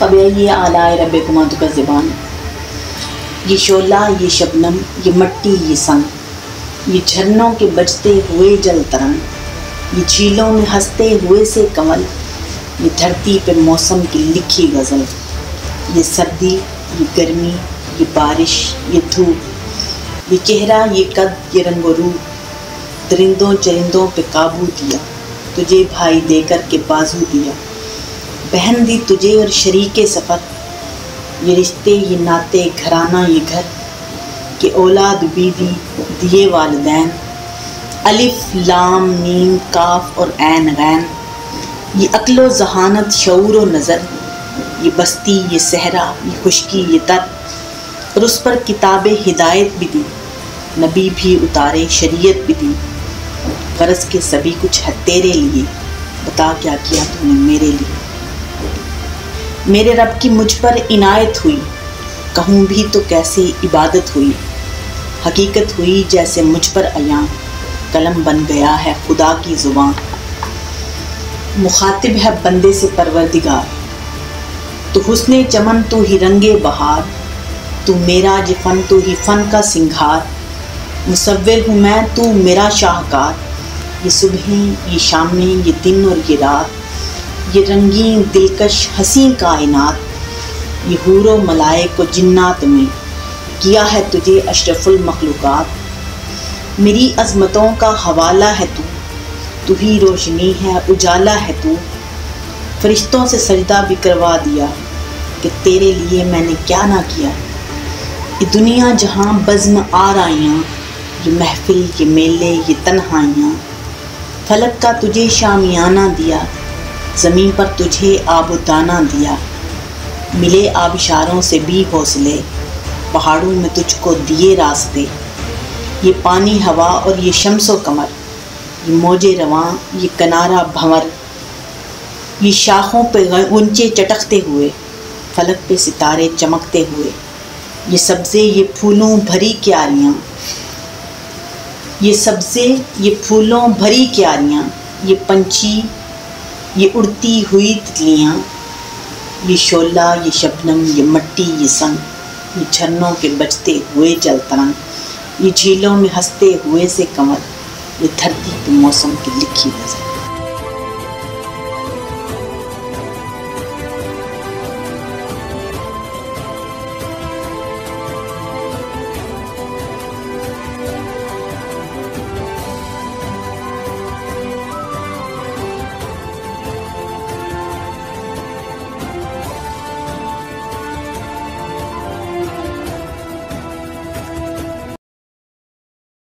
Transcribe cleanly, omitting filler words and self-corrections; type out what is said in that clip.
فبأي آلاء ربكما تكذبان۔ یہ شعلہ، یہ شبنم، یہ مٹی، یہ سنگ، یہ جھرنوں کے بجتے ہوئے جل ترنگ، یہ جھیلوں میں ہنستے ہوئے سے کنول، یہ دھرتی پہ موسم کی لکھی غزل، یہ سردی، یہ گرمی، یہ بارش، یہ دھوپ، یہ چہرہ، یہ قد، یہ رنگ و روپ، درندوں چرندوں پہ قابو دیا، تجھے بھائی دے کر کے بازو دیا، بہن دی تجھے اور شریک سفر، یہ رشتے، یہ ناطے، گھرانہ، یہ گھر، کہ اولاد بیوی دیے والدین، الف لام میم کاف اور عین غین، یہ عقل و ذہانت، شعور و نظر، یہ بستی، یہ صحرا، یہ خشکی، یہ تر، اور اس پر کتاب ہدایت بھی دی، نبی بھی اتارے، شریعت بھی دی، غرض کے سبھی کچھ ہے تیرے لیے، بتا کیا کیا تو نے میرے لیے۔ میرے رب کی مجھ پر عنایت ہوئی، کہوں بھی تو کیسی عبادت ہوئی، حقیقت ہوئی جیسے مجھ پر عیاں، قلم بن گیا ہے خدا کی زبان، مخاطب ہے بندے سے پروردگار، تو حسن چمن تو ہی رنگ بہار، تو میرا فن تو ہی فن کا سنگھار، مصور ہوں میں تو میرا شاہکار، یہ صبحیں، یہ شامیں، یہ دن اور یہ رات، یہ رنگین دلکش حسین کائنات، یہ حور و ملائک و جنات میں کیا ہے تجھے اشرف المخلوقات، میری عظمتوں کا حوالہ ہے تو ہی روشنی ہے، اجالا ہے تو، فرشتوں سے سجدہ بھی کروا دیا کہ تیرے لیے میں نے کیا نہ کیا، یہ دنیا جہاں بزم آرائیاں، یہ محفل، یہ میلے، یہ تنہائیاں، فلک کا تجھے شامیانہ دیا، زمین پر تجھے آب و دانہ دیا، ملے آبشاروں سے بھی حوصلے، پہاڑوں میں تجھ کو دیے راستے، یہ پانی ہوا اور یہ شمس و قمر، یہ موجے رواں، یہ کنارہ بھنور، یہ شاخوں پہ غنچے چٹکتے ہوئے، فلک پہ ستارے چمکتے ہوئے، یہ سبزے، یہ پھولوں بھری کیاریاں، یہ سبزے، یہ پھولوں بھری کیاریاں، یہ پنچھی، یہ اڑتی ہوئی تتلیاں، یہ شعلہ، یہ شبنم، یہ مٹی، یہ سنگ، یہ جھرنوں کے بجتے ہوئے جل ترنگ، یہ جھیلوں میں ہنستے ہوئے سے کنول، یہ دھرتی پہ موسم کی لکھی غزل۔